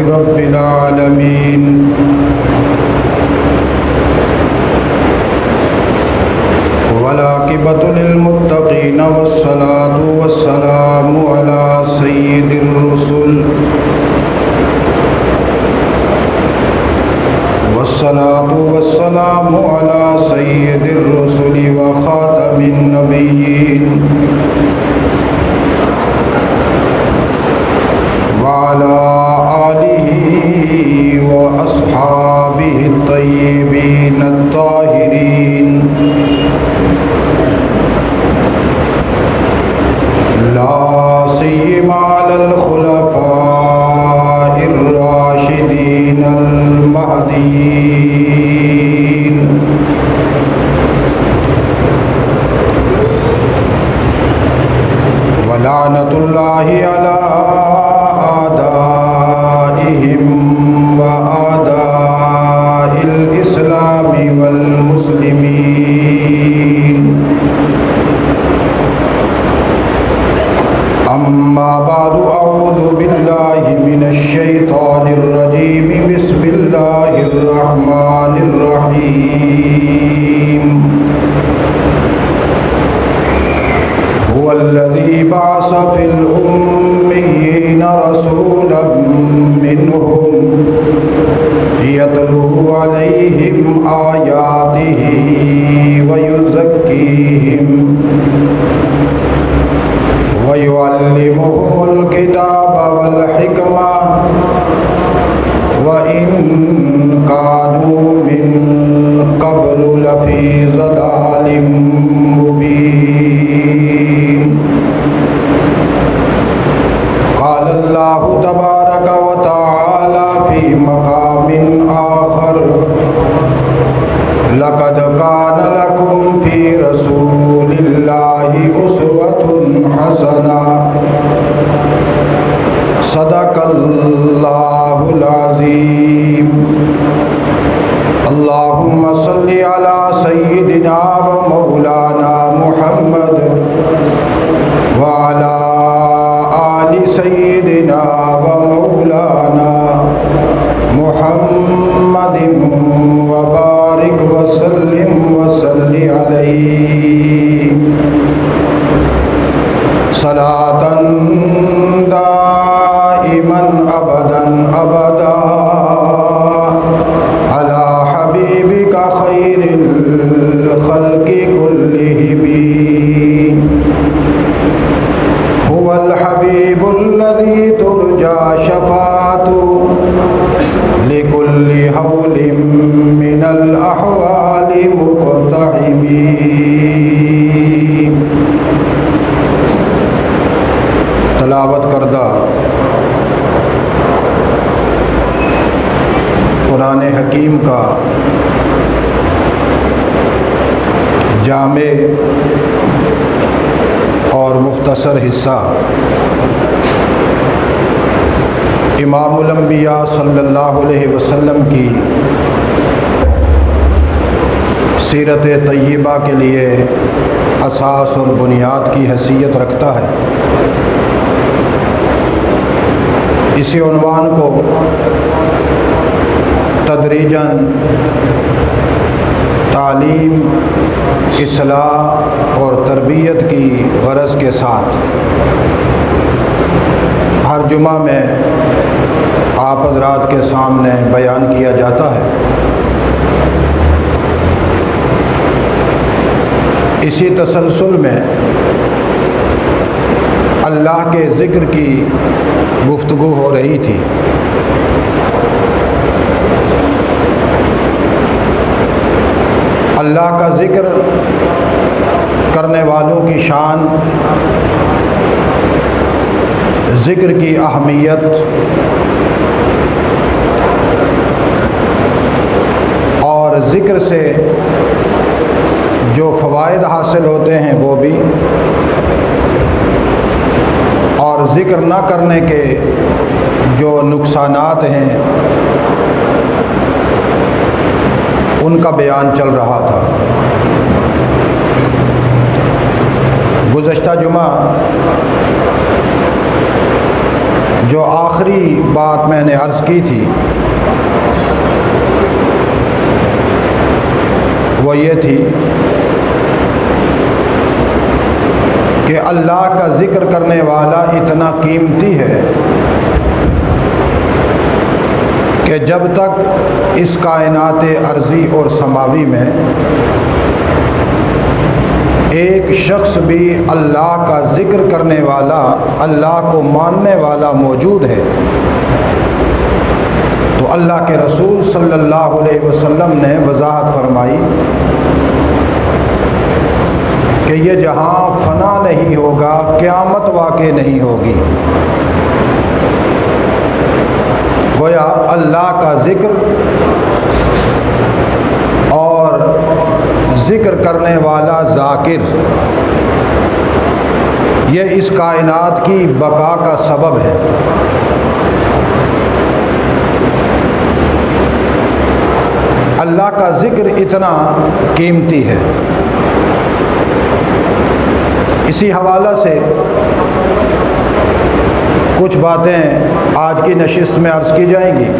رب العالمين والعاقبة للمتقين والصلاة والسلام على سيد الرسل والصلاة والسلام على سيد الرسل وخاتم النبيين وعلى آله وأصحابه الطيبين الطاهرين لا سيما على الخلفاء الراشدين المهديين ولعنة الله على أعدائهم وأعداء الإسلام والمسلمين أما بعد أعوذ بالله من الشيطان الرجيم بسم الله الرحمن الرحيم هو الذي بعث في الأميين رسولا منهم يتلو عليهم آياته ويزكيهم ويعلمهم الكتاب والحكمة وإن كانوا من قبل لفي ضلال مبين قال الله تبارك وتعالى في مقام آخر لقد كان لكم في رسول الله أسوة حسنة صدق الله العظيم اللهم صل على سيدنا ومولانا محمد وعلى آل سيدنا ومولانا محمد وبارك وسلم وصل عليه صلاة دائما أبدا أبدا على حبيبك خير الخلق كلهم هو الحبيب الذي ترجى شفاعته لكل حول من الأحوال مقتحم تلاوت کردہ قرآن حکیم کا جامع اور مختصر حصہ امام الانبیاء صلی اللہ علیہ وسلم کی سیرت طیبہ کے لیے اساس اور بنیاد کی حیثیت رکھتا ہے۔ اسی عنوان کو تدریجاً تعلیم، اصلاح اور تربیت کی غرض کے ساتھ ہر جمعہ میں آپ حضرات کے سامنے بیان کیا جاتا ہے۔ اسی تسلسل میں اللہ کے ذکر کی گفتگو ہو رہی تھی۔ اللہ کا ذکر کرنے والوں کی شان، ذکر کی اہمیت اور ذکر سے جو فوائد حاصل ہوتے ہیں وہ بھی، اور ذکر نہ کرنے کے جو نقصانات ہیں ان کا بیان چل رہا تھا۔ گزشتہ جمعہ جو آخری بات میں نے عرض کی تھی وہ یہ تھی کہ اللہ کا ذکر کرنے والا اتنا قیمتی ہے کہ جب تک اس کائنات ارضی اور سماوی میں ایک شخص بھی اللہ کا ذکر کرنے والا، اللہ کو ماننے والا موجود ہے، تو اللہ کے رسول صلی اللہ علیہ وسلم نے وضاحت فرمائی کہ یہ جہاں فنا نہیں ہوگا، قیامت واقع نہیں ہوگی۔ گویا اللہ کا ذکر اور ذکر کرنے والا ذاکر یہ اس کائنات کی بقا کا سبب ہے۔ اللہ کا ذکر اتنا قیمتی ہے۔ اسی حوالے سے کچھ باتیں آج کی نشست میں عرض کی جائیں گی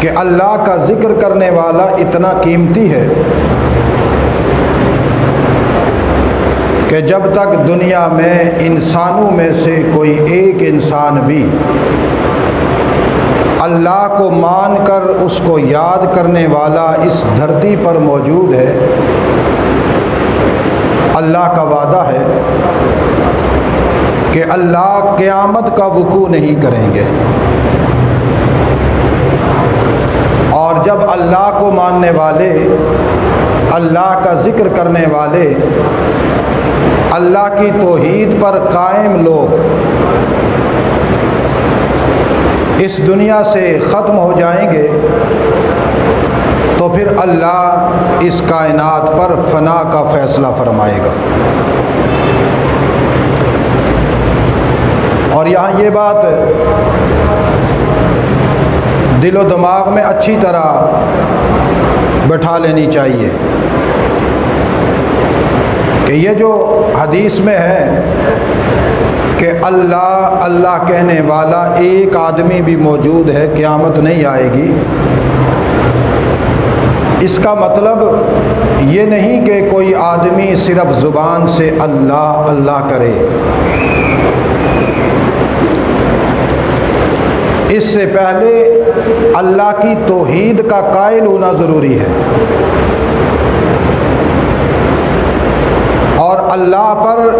کہ اللہ کا ذکر کرنے والا اتنا قیمتی ہے کہ جب تک دنیا میں انسانوں میں سے کوئی ایک انسان بھی اللہ کو مان کر اس کو یاد کرنے والا اس دھرتی پر موجود ہے، اللہ کا وعدہ ہے کہ اللہ قیامت کا وقوع نہیں کریں گے۔ اور جب اللہ کو ماننے والے، اللہ کا ذکر کرنے والے، اللہ کی توحید پر قائم لوگ اس دنیا سے ختم ہو جائیں گے تو پھر اللہ اس کائنات پر فنا کا فیصلہ فرمائے گا۔ اور یہاں یہ بات دل و دماغ میں اچھی طرح بٹھا لینی چاہیے کہ یہ جو حدیث میں ہے کہ اللہ اللہ کہنے والا ایک آدمی بھی موجود ہے، قیامت نہیں آئے گی، اس کا مطلب یہ نہیں کہ کوئی آدمی صرف زبان سے اللہ اللہ کرے۔ اس سے پہلے اللہ کی توحید کا قائل ہونا ضروری ہے اور اللہ پر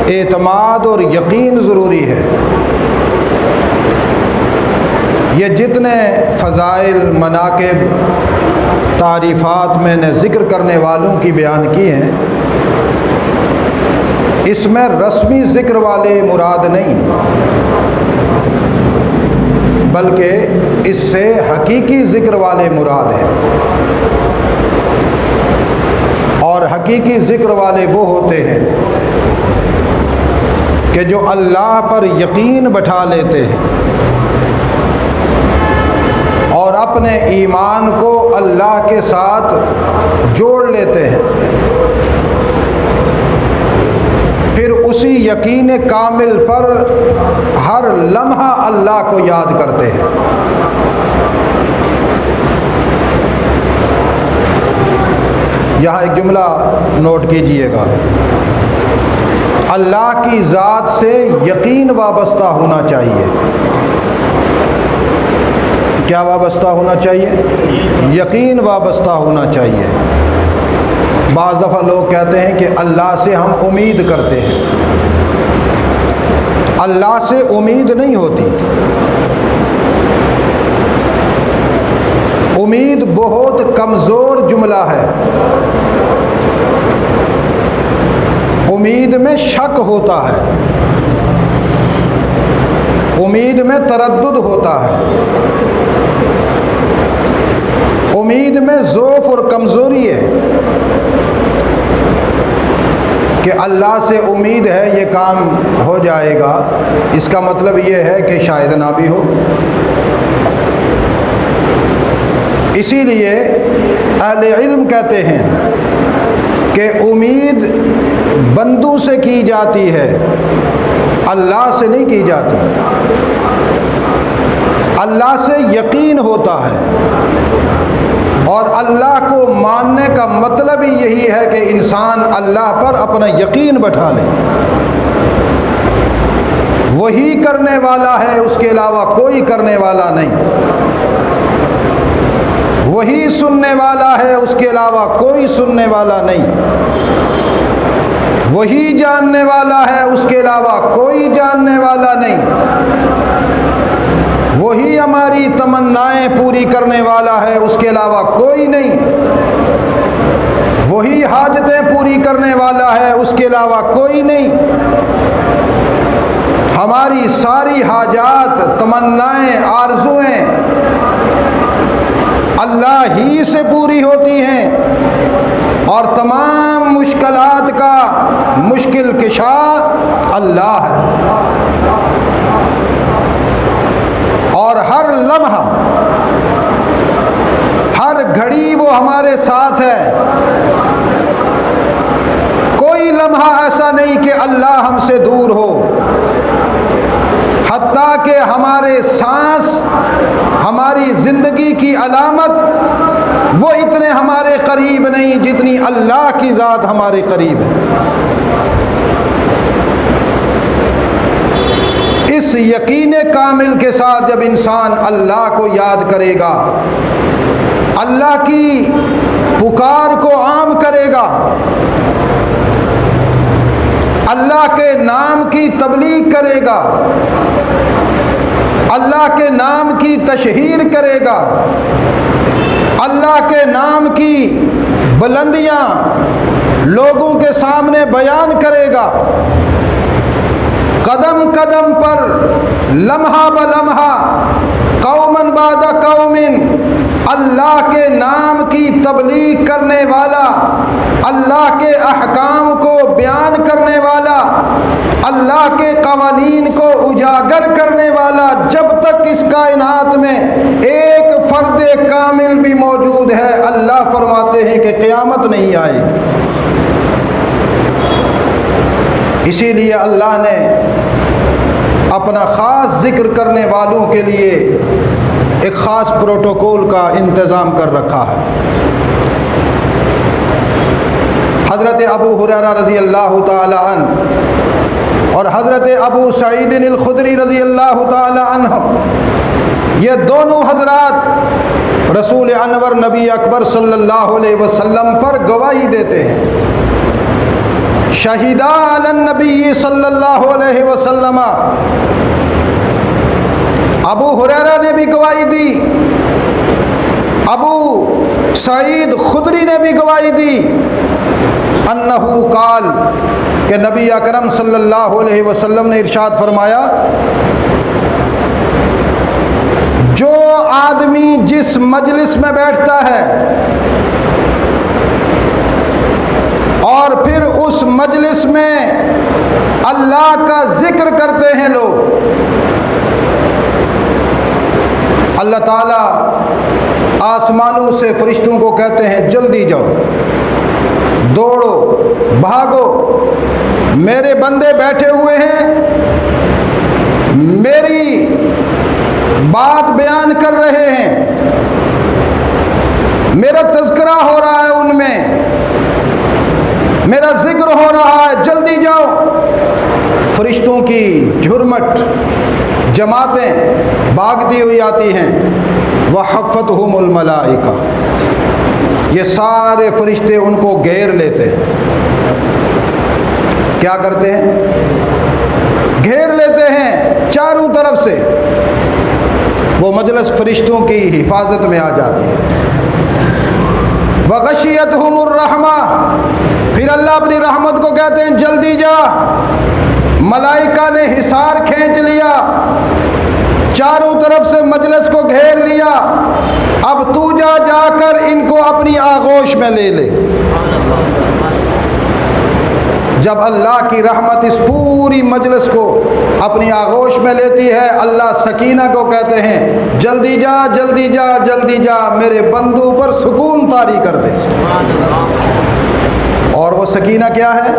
اعتماد اور یقین ضروری ہے۔ یہ جتنے فضائل، مناقب، تعریفات میں نے ذکر کرنے والوں کی بیان کی ہیں، اس میں رسمی ذکر والے مراد نہیں بلکہ اس سے حقیقی ذکر والے مراد ہیں۔ اور حقیقی ذکر والے وہ ہوتے ہیں کہ جو اللہ پر یقین بٹھا لیتے ہیں اور اپنے ایمان کو اللہ کے ساتھ جوڑ لیتے ہیں، پھر اسی یقین کامل پر ہر لمحہ اللہ کو یاد کرتے ہیں۔ یہاں ایک جملہ نوٹ کیجئے گا، اللہ کی ذات سے یقین وابستہ ہونا چاہیے۔ کیا وابستہ ہونا چاہیے؟ یقین وابستہ ہونا چاہیے۔ بعض دفعہ لوگ کہتے ہیں کہ اللہ سے ہم امید کرتے ہیں، اللہ سے امید نہیں ہوتی۔ امید بہت کمزور جملہ ہے، امید میں شک ہوتا ہے، امید میں تردد ہوتا ہے، امید میں ضعف اور کمزوری ہے کہ اللہ سے امید ہے یہ کام ہو جائے گا، اس کا مطلب یہ ہے کہ شاید نہ بھی ہو۔ اسی لیے اہل علم کہتے ہیں کہ امید بندوں سے کی جاتی ہے، اللہ سے نہیں کی جاتی۔ اللہ سے یقین ہوتا ہے، اور اللہ کو ماننے کا مطلب ہی یہی ہے کہ انسان اللہ پر اپنا یقین بٹھا لے۔ وہی کرنے والا ہے، اس کے علاوہ کوئی کرنے والا نہیں۔ وہی سننے والا ہے، اس کے علاوہ کوئی سننے والا نہیں۔ وہی جاننے والا ہے، اس کے علاوہ کوئی جاننے والا نہیں۔ وہی ہماری تمنائیں پوری کرنے والا ہے، اس کے علاوہ کوئی نہیں۔ وہی حاجتیں پوری کرنے والا ہے، اس کے علاوہ کوئی نہیں۔ ہماری ساری حاجات، تمنائیں، آرزوئیں اللہ ہی سے پوری ہوتی ہیں، اور تمام مشکلات کا مشکل کشا اللہ ہے۔ اور ہر لمحہ، ہر گھڑی وہ ہمارے ساتھ ہے۔ کوئی لمحہ ایسا نہیں کہ اللہ ہم سے دور ہو، حتیٰ کہ ہمارے سانس، ہماری زندگی کی علامت، وہ اتنے ہمارے قریب نہیں جتنی اللہ کی ذات ہمارے قریب ہے۔ اس یقین کامل کے ساتھ جب انسان اللہ کو یاد کرے گا، اللہ کی پکار کو عام کرے گا، اللہ کے نام کی تبلیغ کرے گا، اللہ کے نام کی تشہیر کرے گا، اللہ کے نام کی بلندیاں لوگوں کے سامنے بیان کرے گا، قدم قدم پر، لمحہ بلمحہ، قومن بعد قومن، اللہ کے نام کی تبلیغ کرنے والا، اللہ کے احکام کو بیان کرنے والا، اللہ کے قوانین کو اجاگر کرنے والا، جب تک اس کائنات میں ایک فرد کامل بھی موجود ہے، اللہ فرماتے ہیں کہ قیامت نہیں آئے گی۔ اسی لیے اللہ نے اپنا خاص ذکر کرنے والوں کے لیے ایک خاص پروٹوکول کا انتظام کر رکھا ہے۔ حضرت ابو ہریرہ رضی اللہ تعالی عنہ اور حضرت ابو سعید الخدری رضی اللہ تعالی عنہ، یہ دونوں حضرات رسول انور نبی اکبر صلی اللہ علیہ وسلم پر گواہی دیتے ہیں۔ شہیدا علی النبی صلی اللہ علیہ وسلم، ابو ہریرہ نے بھی گواہی دی، ابو سعید خدری نے بھی گواہی دی، انہو قال، کہ نبی اکرم صلی اللہ علیہ وسلم نے ارشاد فرمایا، جو آدمی جس مجلس میں بیٹھتا ہے اور پھر اس مجلس میں اللہ کا ذکر کرتے ہیں لوگ، اللہ تعالیٰ آسمانوں سے فرشتوں کو کہتے ہیں جلدی جاؤ، دوڑو، بھاگو، میرے بندے بیٹھے ہوئے ہیں، میری بات بیان کر رہے ہیں، میرا تذکرہ ہو رہا ہے، ان میں میرا ذکر ہو رہا ہے، جلدی جاؤ۔ فرشتوں کی جھرمٹ، جماعتیں بھاگتی ہوئی آتی ہیں، وحفتہم الملائکہ، یہ سارے فرشتے ان کو گھیر لیتے ہیں۔ کیا کرتے ہیں؟ گھیر لیتے ہیں چاروں طرف سے، وہ مجلس فرشتوں کی حفاظت میں آ جاتی ہے۔ وغشیتہم الرحمہ، پھر اللہ اپنی رحمت کو کہتے ہیں جلدی جا، ملائکہ نے حصار کھینچ لیا، چاروں طرف سے مجلس کو گھیر لیا، اب تو جا کر ان کو اپنی آغوش میں لے لے۔ جب اللہ کی رحمت اس پوری مجلس کو اپنی آغوش میں لیتی ہے، اللہ سکینہ کو کہتے ہیں جلدی جا جلدی جا جلدی جا، میرے بندوں پر سکون طاری کر دے۔ اور وہ سکینہ کیا ہے؟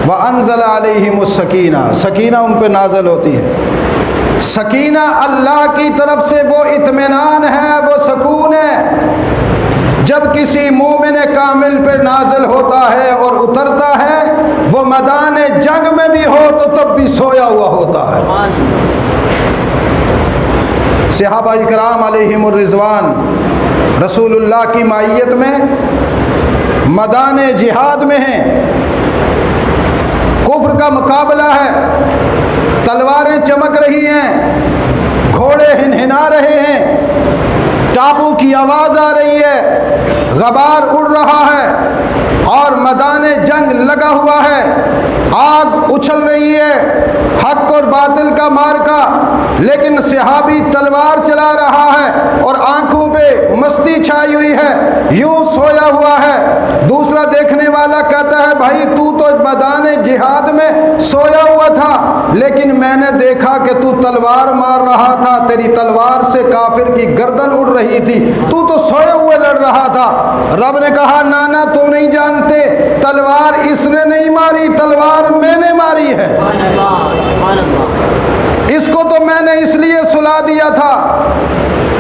وَأَنزَلَ عَلَيْهِمُ السَّكِينَةَ، سکینہ ان پہ نازل ہوتی ہے۔ سکینہ اللہ کی طرف سے وہ اطمینان ہے، وہ سکون ہے جب کسی مومن کامل پہ نازل ہوتا ہے اور اترتا ہے، وہ میدان جنگ میں بھی ہو تو تب بھی سویا ہوا ہوتا ہے۔ صحابہ اکرام علیہم الرضوان رسول اللہ کی معیت میں میدان جہاد میں ہیں، کفر کا مقابلہ ہے، تلواریں چمک رہی ہیں، گھوڑے ہنہنا رہے ہیں، ٹاپو کی آواز آ رہی ہے، غبار اڑ رہا ہے اور میدان جنگ لگا ہوا ہے، آگ اچھل رہی ہے، حق اور باطل کا مارکا، لیکن صحابی تلوار چلا رہا ہے اور آنکھوں پہ مستی چھائی ہوئی ہے، یوں سویا ہوا ہے۔ دوسرا دیکھنے والا کہتا ہے بھائی تو میدان جہاد میں سویا ہوا تھا، لیکن میں نے دیکھا کہ تو تلوار مار رہا تھا، تیری تلوار سے کافر کی گردن اڑ رہی تھی، تو سوئے ہوئے لڑ رہا تھا۔ رب نے کہا نانا تم نہیں جانتے، تلوار اس نے نہیں ماری، تلوار میں نے ماری ہے۔ اس کو تو میں نے اس لیے سلا دیا تھا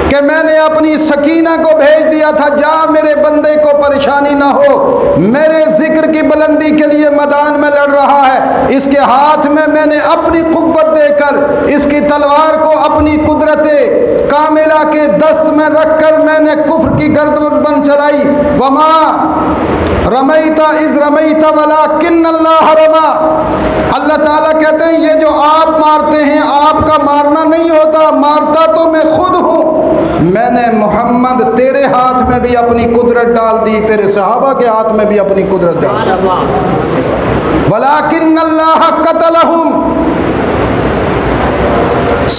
کہ میں نے اپنی سکینہ کو بھیج دیا تھا، جا میرے بندے کو پریشانی نہ ہو، میرے ذکر کی بلندی کے لیے میدان میں لڑ رہا ہے، اس کے ہاتھ میں نے اپنی قوت دے کر اس کی تلوار کو اپنی قدرت کاملہ کے دست میں رکھ کر میں نے کفر کی گردن چلائی۔ وما رمیت اذ رمیت ولکن اللہ رما، اللہ تعالیٰ کہتے ہیں یہ جو آپ مارتے ہیں آپ کا مارنا نہیں ہوتا، مارتا تو میں خود ہوں، میں نے محمد تیرے ہاتھ میں بھی اپنی قدرت ڈال دی، تیرے صحابہ کے ہاتھ میں بھی اپنی قدرت ڈال دی۔ ولیکن اللہ قتلہم،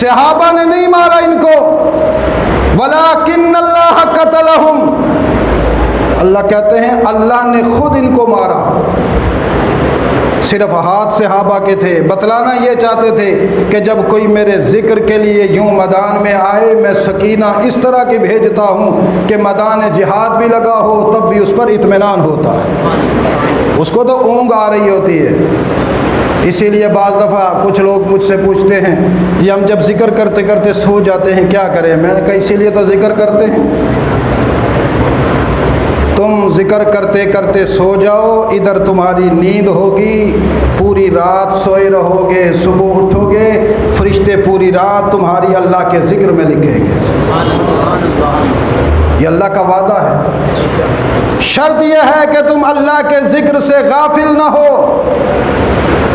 صحابہ نے نہیں مارا ان کو، ولیکن اللہ قتلہم، اللہ کہتے ہیں اللہ نے خود ان کو مارا۔ صرف ہاتھ صحابہ کے تھے، بتلانا یہ چاہتے تھے کہ جب کوئی میرے ذکر کے لیے یوں میدان میں آئے، میں سکینہ اس طرح کی بھیجتا ہوں کہ میدان جہاد بھی لگا ہو تب بھی اس پر اطمینان ہوتا ہے، اس کو تو اونگ آ رہی ہوتی ہے۔ اسی لیے بعض دفعہ کچھ لوگ مجھ سے پوچھتے ہیں یہ ہم جب ذکر کرتے کرتے سو جاتے ہیں کیا کریں؟ میں نے کہا اسی لیے تو ذکر کرتے ہیں، تم ذکر کرتے کرتے سو جاؤ، ادھر تمہاری نیند ہوگی، پوری رات سوئے رہو گے، صبح اٹھو گے، فرشتے پوری رات تمہاری اللہ کے ذکر میں لکھیں گے۔ یہ اللہ کا وعدہ ہے۔ شرط یہ ہے کہ تم اللہ کے ذکر سے غافل نہ ہو،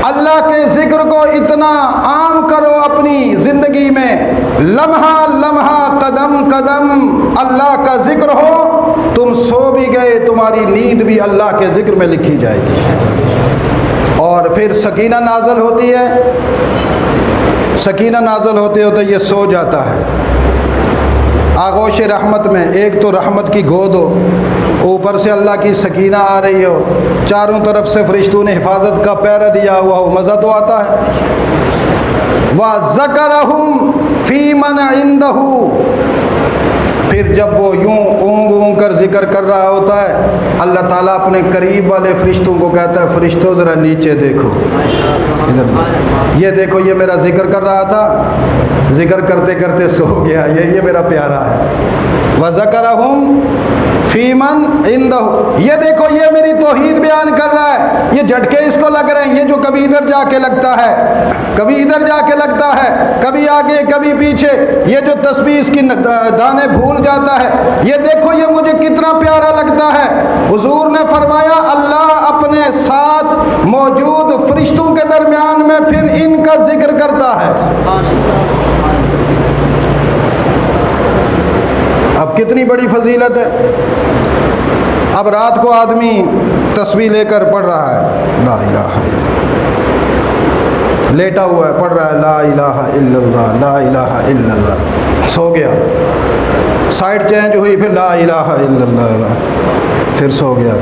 اللہ کے ذکر کو اتنا عام کرو اپنی زندگی میں، لمحہ لمحہ قدم قدم اللہ کا ذکر ہو، تم سو بھی گئے تمہاری نیند بھی اللہ کے ذکر میں لکھی جائے گی۔ اور پھر سکینہ نازل ہوتی ہے، سکینہ نازل ہوتے ہوتے یہ سو جاتا ہے آغوش رحمت میں، ایک تو رحمت کی گود ہو، اوپر سے اللہ کی سکینہ آ رہی ہو، چاروں طرف سے فرشتوں نے حفاظت کا پہرا دیا ہوا ہو، مزہ تو آتا ہے۔ وَذَكَرَهُمْ فِي مَنْ عِنْدَهُ، پھر جب وہ یوں اونگ اونگ کر ذکر کر رہا ہوتا ہے، اللہ تعالیٰ اپنے قریب والے فرشتوں کو کہتا ہے فرشتوں ذرا نیچے دیکھو، ادھر یہ دیکھو یہ میرا ذکر کر رہا تھا، ذکر کرتے کرتے سو گیا، یہ میرا پیارا ہے۔ وَذَكَرَهُمْ فِي مَنْ عِنْدَهُ، یہ دیکھو یہ میری توحید بیان کر رہا ہے، یہ جھٹکے اس کو لگ رہے ہیں، یہ جو کبھی ادھر جا کے لگتا ہے کبھی ادھر جا کے لگتا ہے، کبھی آگے کبھی پیچھے، یہ جو تسبیح اس کی دانے بھول جاتا ہے، یہ دیکھو یہ مجھے کتنا پیارا لگتا ہے۔ حضور نے فرمایا اللہ اپنے ساتھ موجود فرشتوں کے درمیان میں پھر ان کا ذکر کرتا ہے۔ اب کتنی بڑی فضیلت ہے۔ اب رات کو آدمی تسبیح لے کر پڑھ رہا ہے لا الہ الا اللہ، لیٹا ہوا ہے پڑھ رہا ہے لا الہ الا اللہ لا الہ الا اللہ، سو گیا، سائڈ چینج ہوئی پھر لا الہ الا اللہ، پھر سو گیا،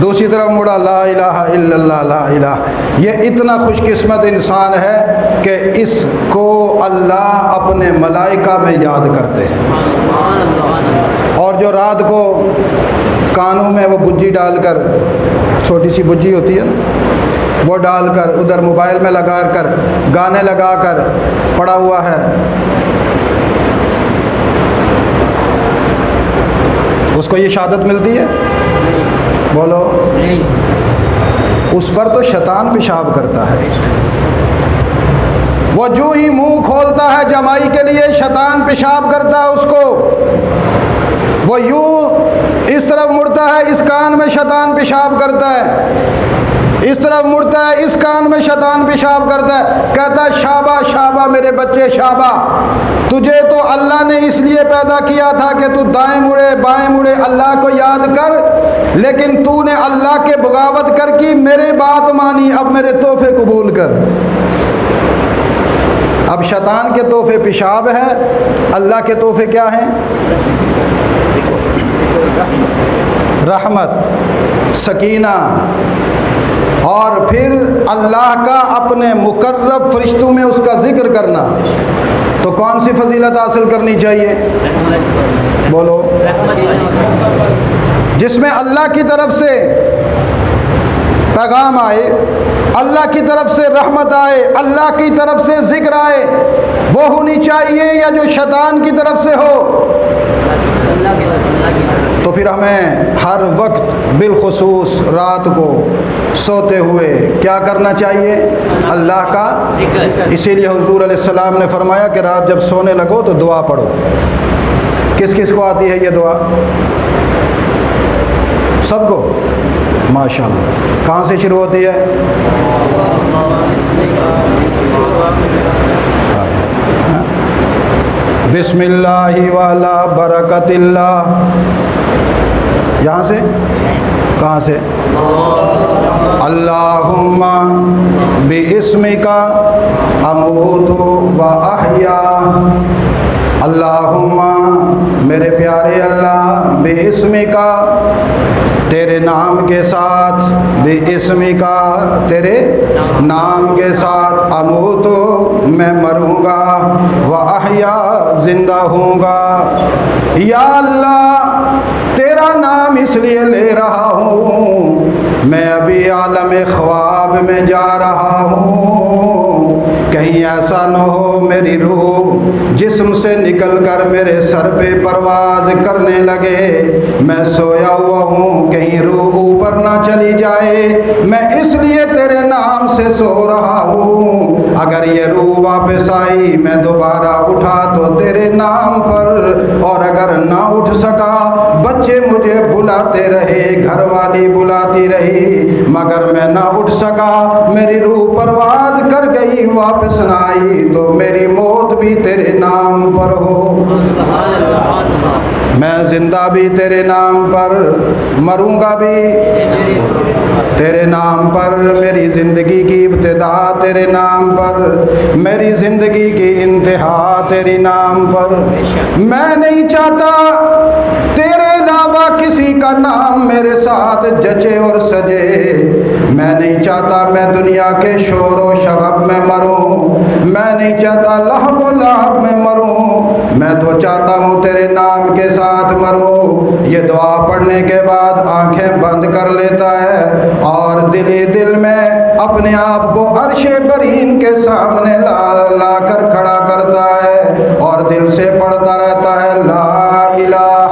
دوسری طرف مڑا، لا الہ الا اللہ لا الہ۔ یہ اتنا خوش قسمت انسان ہے کہ اس کو اللہ اپنے ملائکہ میں یاد کرتے ہیں۔ اور جو رات کو کانوں میں وہ بجی ڈال کر، چھوٹی سی بجی ہوتی ہے نا، وہ ڈال کر ادھر موبائل میں لگا کر گانے لگا کر پڑا ہوا ہے، اس کو یہ شہادت ملتی ہے؟ بولو، اس پر تو شیطان پیشاب کرتا ہے۔ وہ جو ہی منہ کھولتا ہے جمائی کے لیے شیطان پیشاب کرتا ہے اس کو۔ وہ یوں اس طرف مڑتا ہے اس کان میں شیطان پیشاب کرتا ہے، اس طرف مڑتا ہے اس کان میں شیطان پیشاب کرتا ہے، کہتا ہے شابہ شابہ میرے بچے شابہ، تجھے تو اللہ نے اس لیے پیدا کیا تھا کہ تو دائیں مڑے بائیں مڑے اللہ کو یاد کر، لیکن تو نے اللہ کے بغاوت کر کی، میرے بات مانی، اب میرے تحفے قبول کر۔ اب شیطان کے تحفے پیشاب ہیں، اللہ کے تحفے کیا ہیں؟ رحمت، سکینہ، اور پھر اللہ کا اپنے مقرب فرشتوں میں اس کا ذکر کرنا۔ تو کون سی فضیلت حاصل کرنی چاہیے؟ بولو، جس میں اللہ کی طرف سے پیغام آئے، اللہ کی طرف سے رحمت آئے، اللہ کی طرف سے ذکر آئے، وہ ہونی چاہیے، یا جو شیطان کی طرف سے ہو؟ تو پھر ہمیں ہر وقت بالخصوص رات کو سوتے ہوئے کیا کرنا چاہیے؟ اللہ کا اسی لیے حضور علیہ السلام نے فرمایا کہ رات جب سونے لگو تو دعا پڑھو۔ کس کس کو آتی ہے یہ دعا؟ سب کو؟ ماشاءاللہ۔ کہاں سے شروع ہوتی ہے؟ بسم اللہ والا برکت اللہ، یہاں سے؟ کہاں سے؟ اللہم باسمک اموت و احیا، اللہم میرے پیارے اللہ، باسمک تیرے نام کے ساتھ، باسمک تیرے نام کے ساتھ، اموت میں مروں گا، و احیا زندہ ہوں گا۔ یا اللہ تیرا نام اس لیے لے رہا ہوں، میں ابھی عالم خواب میں جا رہا ہوں، کہیں ایسا نہ ہو میری روح جسم سے نکل کر میرے سر پہ پرواز کرنے لگے، میں سویا ہوا ہوں، کہیں روح اوپر نہ چلی جائے، میں اس لیے تیرے نام سے سو رہا ہوں، اگر یہ روح واپس آئی میں دوبارہ اٹھا تو تیرے نام پر، اور اگر نہ اٹھ سکا بچے مجھے بلاتے رہے، گھر والی بلاتی رہی، مگر میں نہ اٹھ سکا، میری روح پرواز کر گئی واپس نہ آئی، تو میری موت بھی تیرے نام پر ہو، میں زندہ بھی تیرے نام پر، مروں گا بھی تیرے نام پر، میری زندگی کی ابتدا تیرے نام پر، میری زندگی کی انتہا تیرے نام پر، میں نہیں چاہتا تیرے علاوہ کسی کا نام میرے ساتھ جچے اور سجے، میں نہیں چاہتا میں دنیا کے شور و شغب میں مروں، میں نہیں چاہتا لہو و لعب میں مروں، میں تو چاہتا ہوں تیرے نام کے ساتھ مروں۔ یہ دعا پڑھنے کے بعد آنکھیں بند کر لیتا ہے اور دل ہی دل میں اپنے آپ کو عرش برین کے سامنے لا کر کھڑا کرتا ہے اور دل سے پڑھتا رہتا ہے، لا الہ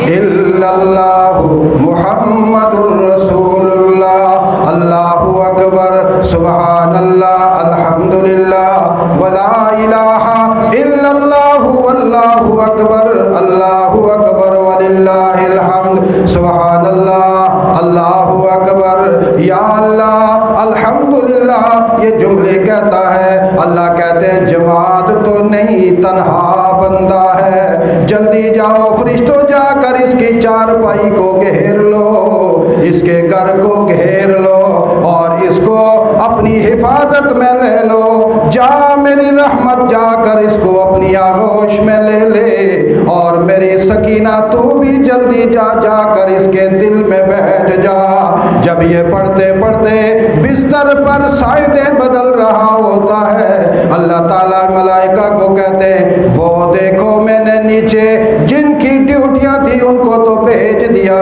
الا اللہ محمد الرسول اللہ، اللہ اکبر، سبحان اللہ، الحمدللہ، ولا الہ الا اللہ، واللہ اکبر، اللہ اکبر وللہ الحمد، سبحان اللہ، اللہ اکبر، یا اللہ، الحمدللہ۔ یہ جملے کہتا ہے، اللہ کہتے ہیں جماعت تو نہیں تنہا بندہ ہے، جلدی جاؤ فرشتوں، جا کر اس کی چارپائی کو گھیر لو، اس کے گھر کو گھیر لو اور اس کو اپنی حفاظت میں لے لو، جا میری رحمت جا کر اس کو اپنی آغوش میں لے لے، اور میری سکینہ تو بھی جلدی جا جا کر اس کے دل میں بیٹھ جا۔ جب یہ پڑھتے پڑھتے بستر پر سائڈیں بدل رہا ہوتا ہے، اللہ تعالیٰ ملائکہ کو کہتے ہیں وہ دیکھو میں نے نیچے جن کی ڈیوٹیاں تھی ان کو تو بھیج دیا،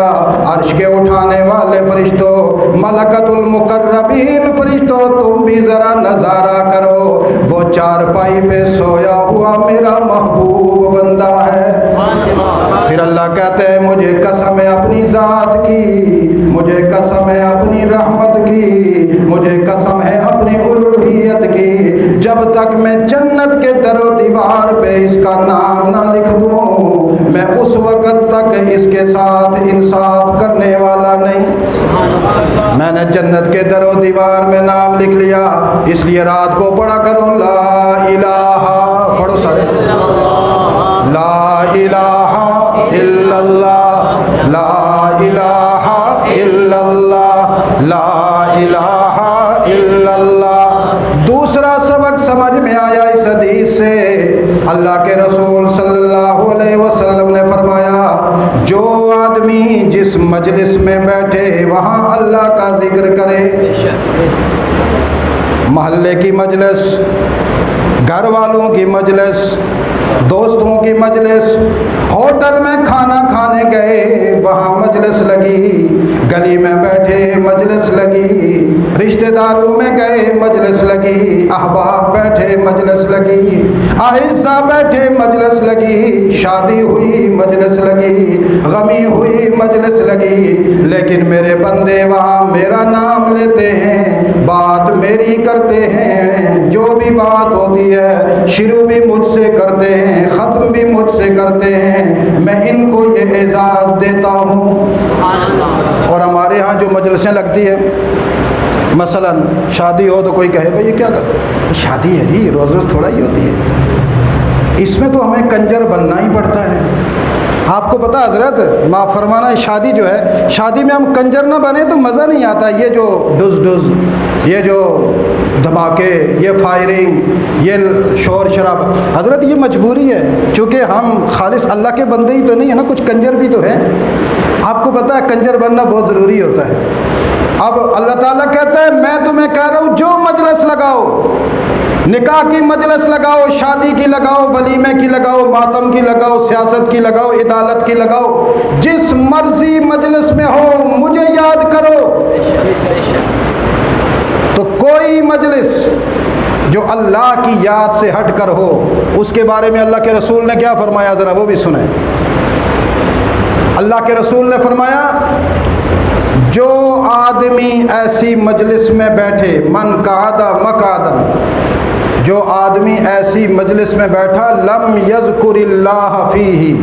عرش کے اٹھانے والے فرشتوں، ملکۃ المقربین فرشتوں، تم بھی ذرا نظارہ کرو، وہ چارپائی پہ سویا ہوا میرا محبوب بندہ ہے۔ پھر اللہ کہتے ہیں مجھے قسم ہے اپنی ذات کی، مجھے قسم ہے اپنی رحمت کی، مجھے قسم ہے اپنی الوہیت کی، جب تک میں جنت کے در و دیوار پہ اس کا نام نہ لکھ دوں، میں اس وقت تک اس کے ساتھ انصاف کرنے والا نہیں۔ میں نے جنت کے در و دیوار میں نام لکھ لیا، اس لیے رات کو پڑھا کرو لا الہ، پڑھو سارے، لا الہ الا اللہ، لا الہ الا اللہ، لا الہ الا اللہ۔ دوسرا سبق سمجھ میں آیا اس حدیث سے، اللہ کے رسول صلی اللہ علیہ وسلم نے فرمایا جو آدمی جس مجلس میں بیٹھے وہاں اللہ کا ذکر کرے، محلے کی مجلس، گھر والوں کی مجلس، دوستوں کی مجلس، ہوٹل میں کھانا کھانے گئے وہاں مجلس لگی، گلی میں بیٹھے مجلس لگی، رشتہ داروں میں گئے مجلس لگی، احباب بیٹھے مجلس لگی، اعزاء بیٹھے مجلس لگی، شادی ہوئی مجلس لگی، غمی ہوئی مجلس لگی، لیکن میرے بندے وہاں میرا نام لیتے ہیں، بات میری کرتے ہیں، جو بھی بات ہوتی ہے شروع بھی مجھ سے کرتے ہیں، ختم بھی مجھ سے کرتے ہیں، میں ان کو یہ اعزاز دیتا ہوں۔ اور ہمارے ہاں جو مجلسیں لگتی ہیں، مثلا شادی ہو تو کوئی کہے بھئی یہ کیا کر، شادی ہے جی روز روز تھوڑا ہی ہوتی ہے، اس میں تو ہمیں کنجر بننا ہی پڑتا ہے۔ آپ کو پتہ حضرت، معاف فرمانا، شادی جو ہے، شادی میں ہم کنجر نہ بنے تو مزہ نہیں آتا۔ یہ جو ڈز ڈز، یہ جو دھماکے، یہ فائرنگ، یہ شور شراب، حضرت یہ مجبوری ہے، چونکہ ہم خالص اللہ کے بندے ہی تو نہیں ہیں نا، کچھ کنجر بھی تو ہیں۔ آپ کو پتہ ہے کنجر بننا بہت ضروری ہوتا ہے۔ اب اللہ تعالیٰ کہتا ہے میں تمہیں کہہ رہا ہوں جو مجلس لگاؤ، نکاح کی مجلس لگاؤ، شادی کی لگاؤ، ولیمے کی لگاؤ، ماتم کی لگاؤ، سیاست کی لگاؤ، عدالت کی لگاؤ، جس مرضی مجلس میں ہو مجھے یاد کرو۔ تو کوئی مجلس جو اللہ کی یاد سے ہٹ کر ہو، اس کے بارے میں اللہ کے رسول نے کیا فرمایا، ذرا وہ بھی سنیں۔ اللہ کے رسول نے فرمایا جو آدمی ایسی مجلس میں بیٹھے، من قعد مقعدا، جو آدمی ایسی مجلس میں بیٹھا، لم یذکر اللہ فیہ،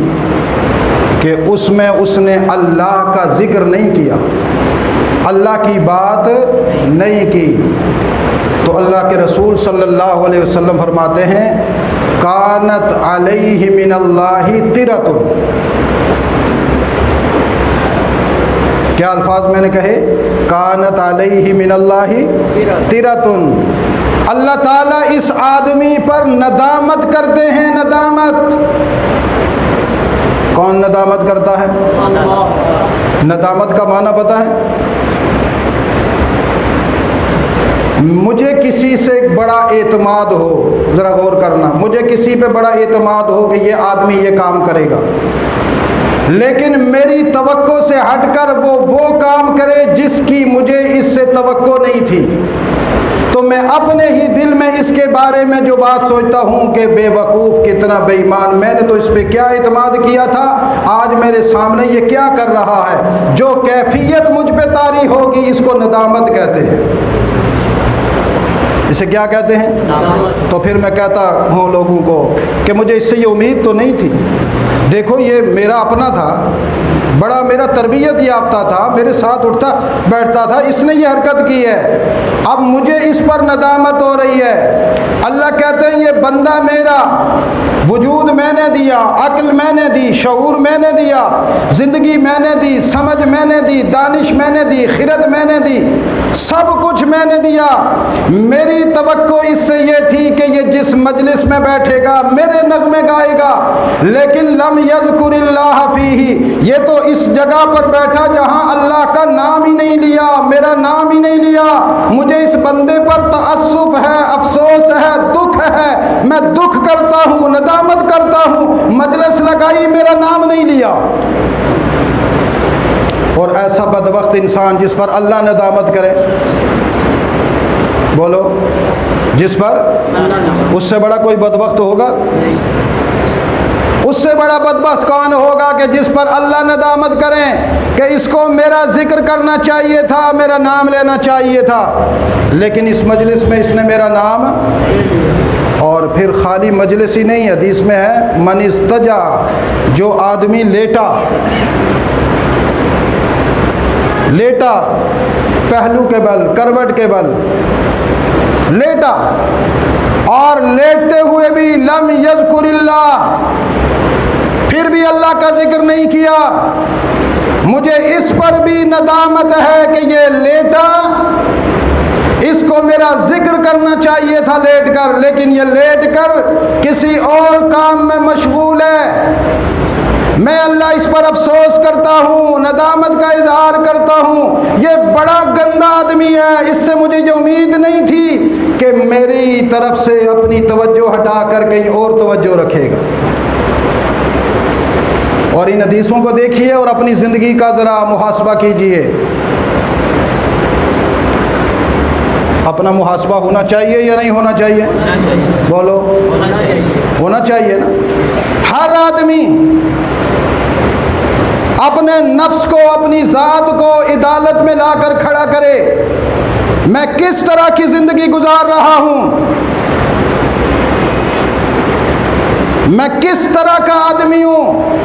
کہ اس میں اس نے اللہ کا ذکر نہیں کیا، اللہ کی بات نہیں کی، تو اللہ کے رسول صلی اللہ علیہ وسلم فرماتے ہیں کانت علیہ من اللہ ترۃ۔ کیا الفاظ میں نے کہے، کانت علیہ من اللہ ترۃ، اللہ تعالیٰ اس آدمی پر ندامت کرتے ہیں، ندامت۔ کون ندامت کرتا ہے؟ ندامت کا معنی پتہ ہے؟ مجھے کسی سے بڑا اعتماد ہو، ذرا غور کرنا، مجھے کسی پہ بڑا اعتماد ہو کہ یہ آدمی یہ کام کرے گا، لیکن میری توقع سے ہٹ کر وہ کام کرے جس کی مجھے اس سے توقع نہیں تھی، تو میں اپنے ہی دل میں اس کے بارے میں جو بات سوچتا ہوں کہ بے وقوف، کتنا بے ایمان، میں نے تو اس پہ کیا اعتماد کیا تھا، آج میرے سامنے یہ کیا کر رہا ہے۔ جو کیفیت مجھ پہ طاری ہوگی اس کو ندامت کہتے ہیں۔ اسے کیا کہتے ہیں؟ تو پھر میں کہتا ہوں لوگوں کو کہ مجھے اس سے یہ امید تو نہیں تھی، دیکھو یہ میرا اپنا تھا، بڑا میرا تربیت یافتہ تھا، میرے ساتھ اٹھتا بیٹھتا تھا، اس نے یہ حرکت کی ہے، اب مجھے اس پر ندامت ہو رہی ہے۔ اللہ کہتے ہیں یہ بندہ میرا، وجود میں نے دیا، عقل میں نے دی، شعور میں نے دیا، زندگی میں نے دی، سمجھ میں نے دی، دانش میں نے دی، خرد میں نے دی، سب کچھ میں نے دیا، میری توقع اس سے یہ تھی کہ یہ جس مجلس میں بیٹھے گا میرے نغمے گائے گا، لیکن لم یذکر اللہ فیہ، یہ تو اس جگہ پر بیٹھا جہاں اللہ کا نام ہی نہیں لیا، میرا نام ہی نہیں لیا۔ مجھے اس بندے پر تأسف ہے، افسوس ہے، دکھ ہے، میں دکھ کرتا ہوں، ندامت کرتا ہوں، مجلس لگائی میرا نام نہیں لیا۔ اور ایسا بدبخت انسان جس پر اللہ ندامت کرے، بولو جس پر، اس سے بڑا کوئی بدبخت ہوگا؟ اس سے بڑا بدبخت کون ہوگا کہ جس پر اللہ ندامت کریں کہ اس کو میرا ذکر کرنا چاہیے تھا، میرا نام لینا چاہیے تھا، لیکن اس مجلس میں اس نے میرا نام۔ اور پھر خالی مجلس ہی نہیں، حدیث میں ہے من استجا، جو آدمی لیٹا پہلو کے بل، کروٹ کے بل لیٹا، اور لیٹتے ہوئے بھی لم یذکر اللہ، پھر بھی اللہ کا ذکر نہیں کیا، مجھے اس پر بھی ندامت ہے کہ یہ لیٹا، اس کو میرا ذکر کرنا چاہیے تھا لیٹ کر، لیکن یہ لیٹ کر کسی اور کام میں مشغول ہے۔ میں اللہ اس پر افسوس کرتا ہوں، ندامت کا اظہار کرتا ہوں، یہ بڑا گندا آدمی ہے، اس سے مجھے یہ امید نہیں تھی کہ میری طرف سے اپنی توجہ ہٹا کر کہیں اور توجہ رکھے گا۔ اور ان حدیثوں کو دیکھیے اور اپنی زندگی کا ذرا محاسبہ کیجئے۔ اپنا محاسبہ ہونا چاہیے یا نہیں ہونا چاہیے؟ بولو، ہونا چاہیے نا۔ ہر آدمی اپنے نفس کو، اپنی ذات کو عدالت میں لا کر کھڑا کرے، میں کس طرح کی زندگی گزار رہا ہوں، میں کس طرح کا آدمی ہوں،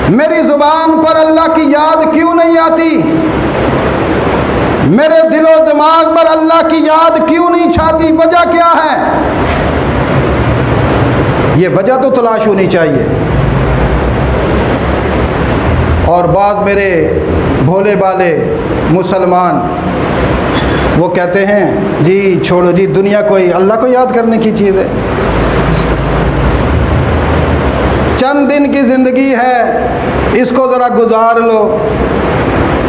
میری زبان پر اللہ کی یاد کیوں نہیں آتی، میرے دل و دماغ پر اللہ کی یاد کیوں نہیں چھاتی، وجہ کیا ہے؟ یہ وجہ تو تلاش ہونی چاہیے۔ اور بعض میرے بھولے بالے مسلمان وہ کہتے ہیں جی چھوڑو جی، دنیا کوئی اللہ کو یاد کرنے کی چیز ہے، چند دن کی زندگی ہے، اس کو ذرا گزار لو،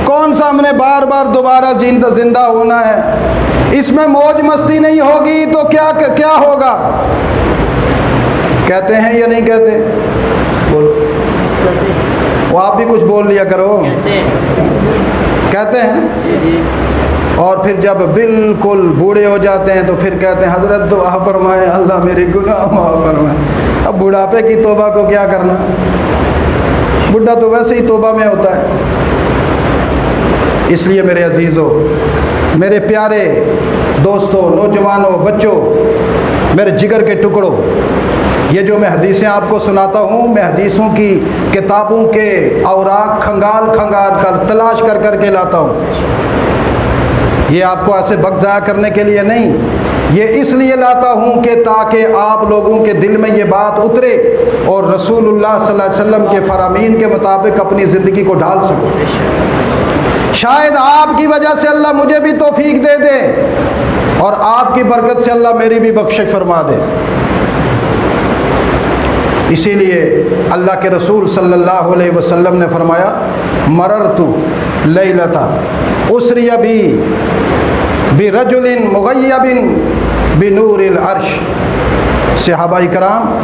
کون سا ہم نے بار بار دوبارہ زندہ ہونا ہے، اس میں موج مستی نہیں ہوگی تو کیا ہوگا؟ کہتے ہیں یا نہیں کہتے؟ بول، وہ آپ بھی کچھ بول لیا کرو، کہتے ہیں۔ اور پھر جب بالکل بوڑھے ہو جاتے ہیں تو پھر کہتے ہیں حضرت دعا فرمائے، اللہ میری گناہ معاف فرمائے۔ اب بڑھاپے کی توبہ کو کیا کرنا، بڈھا تو ویسے ہی توبہ میں ہوتا ہے۔ اس لیے میرے عزیزوں، میرے پیارے دوستوں، نوجوانوں، بچوں، میرے جگر کے ٹکڑوں، یہ جو میں حدیثیں آپ کو سناتا ہوں، میں حدیثوں کی کتابوں کے اوراق کھنگال کر تلاش کر کے لاتا ہوں۔ یہ آپ کو ایسے وقت ضائع کرنے کے لیے نہیں، یہ اس لیے لاتا ہوں کہ تاکہ آپ لوگوں کے دل میں یہ بات اترے اور رسول اللہ صلی اللہ علیہ وسلم کے فرامین کے مطابق اپنی زندگی کو ڈھال سکو۔ شاید آپ کی وجہ سے اللہ مجھے بھی توفیق دے دے اور آپ کی برکت سے اللہ میری بھی بخشش فرما دے۔ اسی لیے اللہ کے رسول صلی اللہ علیہ وسلم نے فرمایا مررت لیلتا اسری بی برجل مغیب بنور العرش۔ صحابہ کرام،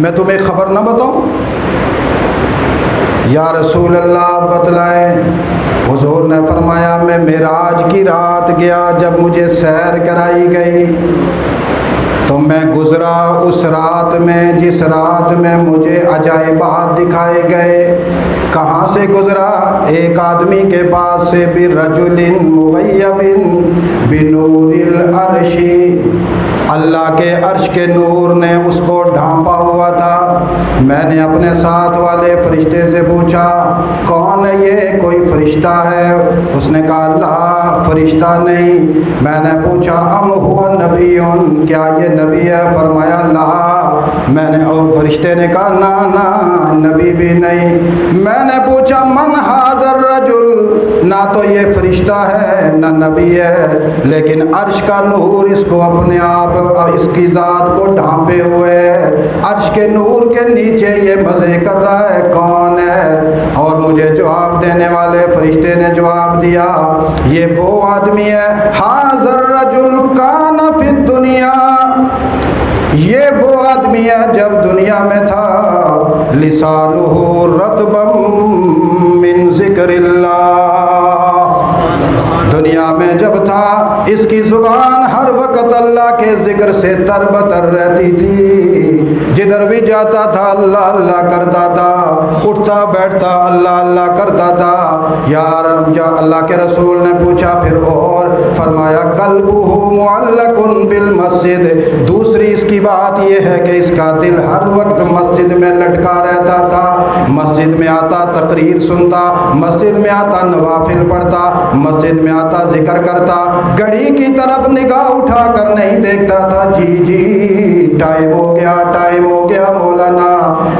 میں تمہیں خبر نہ بتاؤں؟ یا رسول اللہ بتلائیں۔ حضور نے فرمایا میں معراج کی رات گیا، جب مجھے سیر کرائی گئی تو میں گزرا اس رات میں جس رات میں مجھے عجائبات دکھائے گئے۔ کہاں سے گزرا؟ ایک آدمی کے پاس سے، برجل مغیب بنور العرش، اللہ کے عرش کے نور نے اس کو ڈھانپا ہوا تھا۔ میں نے اپنے ساتھ والے فرشتے سے پوچھا کون ہے یہ، کوئی فرشتہ ہے؟ اس نے کہا اللہ فرشتہ نہیں۔ میں نے پوچھا ام ہوا نبی، کیا یہ نبی ہے؟ فرمایا لا۔ میں نے فرشتے نے کہا نا نبی بھی نہیں۔ میں نے پوچھا من حاضر رجل، نہ تو یہ فرشتہ ہے نہ نبی ہے، لیکن عرش کا نور اس کو اپنے آپ اس کی ذات کو ڈھانپے ہوئے ہے۔ عرش کے نور کے نیچے یہ مزے کر رہا ہے، کون ہے؟ اور مجھے جواب دینے والے فرشتے نے جواب دیا، یہ وہ آدمی ہے، حاضر رجل کان فی الدنیا، یہ وہ آدمی ہے جب دنیا میں تھا، لسانہ رطبا من ذکر اللہ، دنیا میں جب تھا اس کی زبان ہر وقت اللہ کے ذکر سے تر بتر رہتی تھی، جدھر بھی جاتا تھا اللہ اللہ کرتا تھا، اٹھتا بیٹھتا اللہ اللہ کرتا تھا۔ یار اللہ کے رسول نے پوچھا پھر اور؟ فرمایا قلبہ معلق بالمسجد، دوسری اس کی بات یہ ہے کہ اس کا دل ہر وقت مسجد میں لٹکا رہتا تھا، مسجد میں آتا تقریر سنتا، مسجد میں آتا نوافل پڑھتا، مسجد میں آتا ذکر کرتا، گھڑی کی طرف نگاہ اٹھا کر نہیں دیکھتا تھا، جی ٹائم ہو گیا، ٹائم ہو گیا مولانا،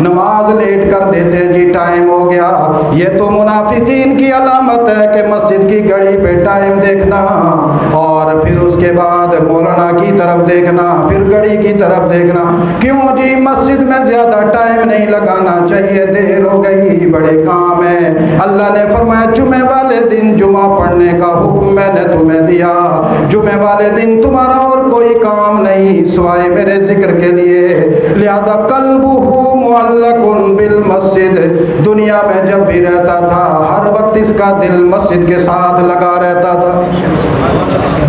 نماز لیٹ کر دیتے ہیں جی ٹائم ہو گیا۔ یہ تو منافقین کی علامت ہے کہ مسجد کی گھڑی پہ ٹائم دیکھنا اور پھر اس کے بعد مولانا کی طرف دیکھنا، پھر گھڑی کی طرف دیکھنا۔ کیوں جی؟ مسجد میں زیادہ ٹائم نہیں لگانا چاہیے، دیر ہو گئی، بڑے کام ہیں۔ اللہ نے فرمایا جمعے والے دن جمعہ پڑھنے کا حکم میں نے تمہیں دیا، جمعے والے دن تمہارا اور کوئی کام نہیں سوائے میرے ذکر کے لیے، لہذا قلبہ معلق بالمسجد، دنیا میں جب بھی رہتا تھا ہر وقت اس کا دل مسجد کے ساتھ لگا رہتا تھا۔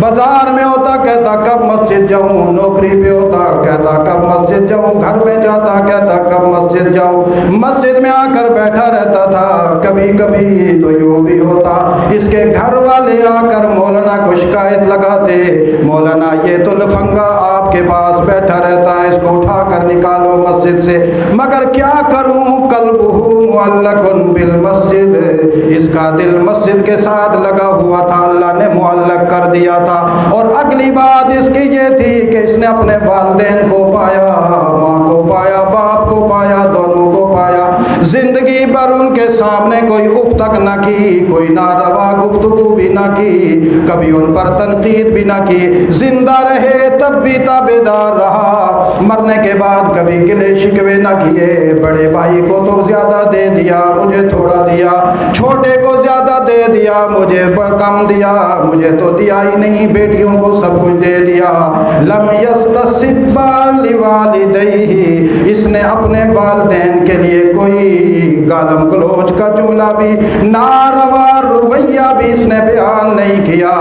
بازار میں ہوتا کہتا کب مسجد جاؤں، نوکری پہ ہوتا کہتا کب مسجد جاؤں، گھر میں جاتا کہتا کب مسجد جاؤں، مسجد میں آ کر بیٹھا رہتا تھا۔ کبھی کبھی تو یوں بھی ہوتا اس کے گھر والے آ کر مولانا کو شکایت لگاتے، مولانا یہ تو لفنگا آپ کے پاس بیٹھا رہتا ہے، اس کو اٹھا کر نکالو مسجد سے، مگر کیا کروں قلبہ معلق بالمسجد، اس کا دل مسجد کے ساتھ لگا ہوا تھا، اللہ نے معلق کر دیا تھا۔ اور اگلی بات اس کی یہ تھی کہ اس نے اپنے والدین کو پایا، ماں کو پایا، باپ کو پایا، دونوں کو پایا، زندگی بھر ان کے سامنے کوئی اف تک نہ کی، کوئی ناروا گفتگو بھی نہ کی، کبھی ان پر تنقید بھی نہ کی، زندہ رہے تب بھی تابعدار رہا، مرنے کے بعد کبھی گلے شکوے نہ کیے، بڑے بھائی کو تو زیادہ دے دیا مجھے تھوڑا دیا، چھوٹے کو زیادہ دے دیا مجھے کم دیا، مجھے تو دیا ہی نہیں، بیٹیوں کو سب کچھ دے دیا۔ لم یستسب لوالدیہ، اس نے اپنے والدین کے لیے کوئی گالم گلوچ کا جملہ بھی، ناروا رویہ بھی اس نے بیان نہیں کیا،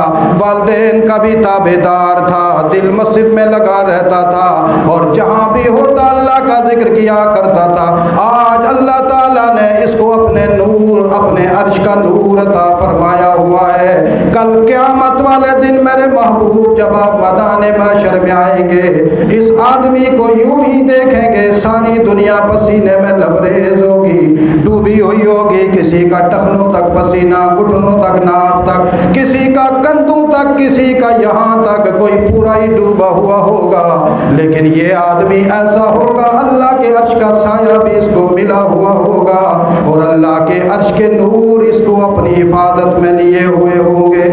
والدین کا بھی تابعدار تھا، دل مسجد میں لگا رہتا تھا، اور جہاں بھی ہوتا اللہ کا ذکر کیا کرتا تھا۔ آج اللہ تعالیٰ نے اس کو اپنے نور، اپنے عرش کا نور عطا فرمایا ہوا ہے۔ کل قیامت والے دن میرے محبوب جب آپ میدان محشر میں آئیں گے، اس آدمی کو یوں ہی دیکھیں گے، ساری دنیا پسینے میں لبریز ہوگی، ڈوبی ہوئی ہوگی، کسی کا ٹخنوں تک پسینہ، گھٹنوں تک، ناف تک، کسی کا کندھوں تک، کسی کا یہاں تک، کوئی پورا ہی ڈوبا ہوا ہوگا، لیکن یہ آدمی ایسا ہوگا اللہ کے عرش کا سایہ بھی اس کو ملا ہوا ہوگا، اور اللہ کے عرش کے نور اس کو اپنی حفاظت میں لیے ہوئے ہوں گے۔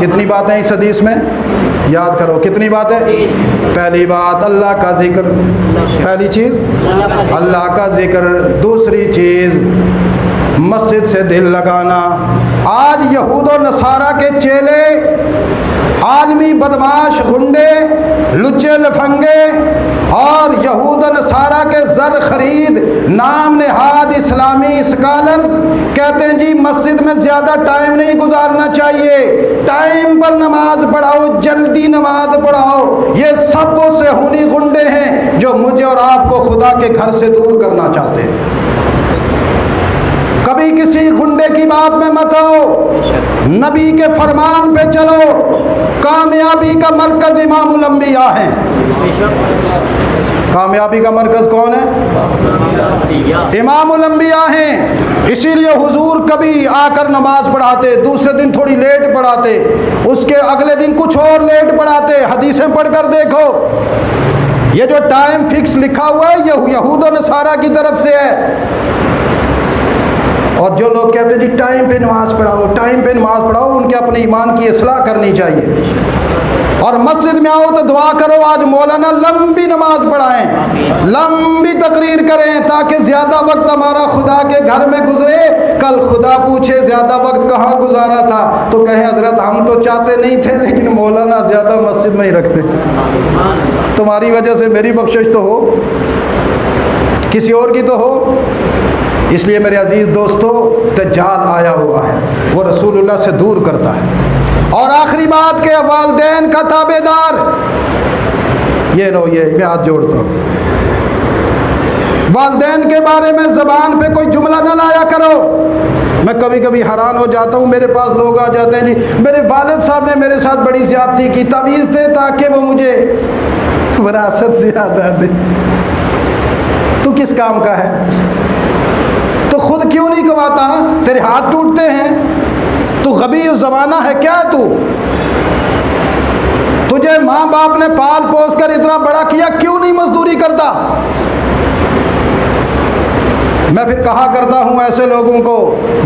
کتنی باتیں اس حدیث میں یاد کرو، کتنی باتیں؟ پہلی بات اللہ کا ذکر، پہلی چیز اللہ کا ذکر، دوسری چیز مسجد سے دل لگانا۔ آج یہود و نصارہ کے چیلے، عالمی بدماش، گنڈے، لچے لفنگے اور یہود و نصارہ کے زر خرید نام نہاد اسلامی اسکالرز کہتے ہیں جی مسجد میں زیادہ ٹائم نہیں گزارنا چاہیے، ٹائم پر نماز پڑھاؤ، جلدی نماز پڑھاؤ۔ یہ سب وہ صہیونی گنڈے ہیں جو مجھے اور آپ کو خدا کے گھر سے دور کرنا چاہتے ہیں۔ کبھی کسی گنڈے کی بات میں مت آؤ، نبی کے فرمان پہ چلو۔ کامیابی کا مرکز امام الانبیاء ہیں۔ کامیابی کا مرکز کون ہے؟ امام الانبیاء ہیں۔ اسی لیے حضور کبھی آ کر نماز پڑھاتے، دوسرے دن تھوڑی لیٹ پڑھاتے، اس کے اگلے دن کچھ اور لیٹ پڑھاتے۔ حدیثیں پڑھ کر دیکھو، یہ جو ٹائم فکس لکھا ہوا ہے یہ یہود و نصارہ کی طرف سے ہے۔ اور جو لوگ کہتے ہیں جی ٹائم پہ نماز پڑھاؤ، ٹائم پہ نماز پڑھاؤ، ان کے اپنے ایمان کی اصلاح کرنی چاہیے. اور مسجد میں آؤ تو دعا کرو آج مولانا لمبی نماز پڑھائیں، لمبی تقریر کریں، تاکہ زیادہ وقت ہمارا خدا کے گھر میں گزرے. کل خدا پوچھے زیادہ وقت کہاں گزارا تھا، تو کہیں حضرت ہم تو چاہتے نہیں تھے لیکن مولانا زیادہ مسجد میں ہی رکھتے. تمہاری وجہ سے میری بخشش تو ہو، کسی اور کی تو ہو. اس لیے میرے عزیز دوستو، دجال آیا ہوا ہے، وہ رسول اللہ سے دور کرتا ہے. اور آخری بات کہ والدین کا تابع دار، یہ لو یہ میں ہاتھ جوڑتا ہوں، والدین کے بارے میں زبان پہ کوئی جملہ نہ لایا کرو. میں کبھی کبھی حیران ہو جاتا ہوں، میرے پاس لوگ آ جاتے ہیں جی میرے والد صاحب نے میرے ساتھ بڑی زیادتی کی، تعویذ دے تاکہ وہ مجھے وراثت زیادہ دے. تو کس کام کا ہے؟ تو خود کیوں نہیں کماتا؟ تیرے ہاتھ ٹوٹتے ہیں، تو غبی زمانہ ہے کیا؟ تجھے ماں باپ نے پال پوس کر اتنا بڑا کیا، کیوں نہیں مزدوری کرتا؟ میں پھر کہا کرتا ہوں ایسے لوگوں کو،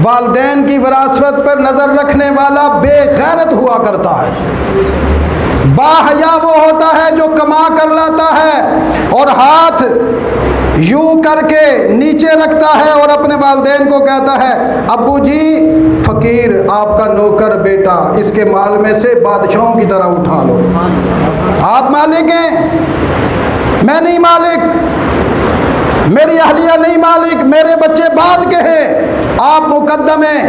والدین کی وراثت پر نظر رکھنے والا بے غیرت ہوا کرتا ہے. باحیا وہ ہوتا ہے جو کما کر لاتا ہے اور ہاتھ یوں کر کے نیچے رکھتا ہے اور اپنے والدین کو کہتا ہے ابو جی فقیر آپ کا نوکر بیٹا، اس کے مال میں سے بادشاہوں کی طرح اٹھا لو. آپ مالک ہیں، میں نہیں مالک، میری اہلیہ نہیں مالک، میرے بچے بعد کے ہیں، آپ مقدم ہیں،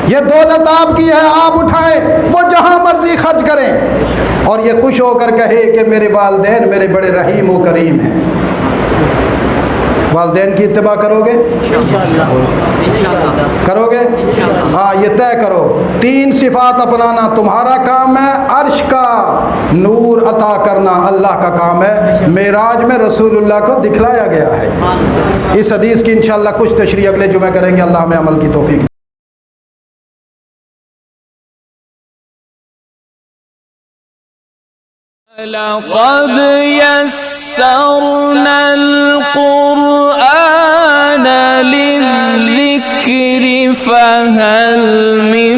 یہ دولت آپ کی ہے، آپ اٹھائیں، وہ جہاں مرضی خرچ کریں. اور یہ خوش ہو کر کہے کہ میرے والدین میرے بڑے رحیم و کریم ہیں. والدین کی اتباع کرو گے؟ کرو گے؟ ہاں یہ طے کرو. 3 صفات اپنانا تمہارا کام ہے، عرش کا نور عطا کرنا اللہ کا کام ہے. معراج میں رسول اللہ کو دکھلایا گیا ہے. اس حدیث کی انشاءاللہ کچھ تشریح اگلے جمعے کریں گے. اللہ ہمیں عمل کی توفیق. لقد يسرنا القرآن للذكر فهل من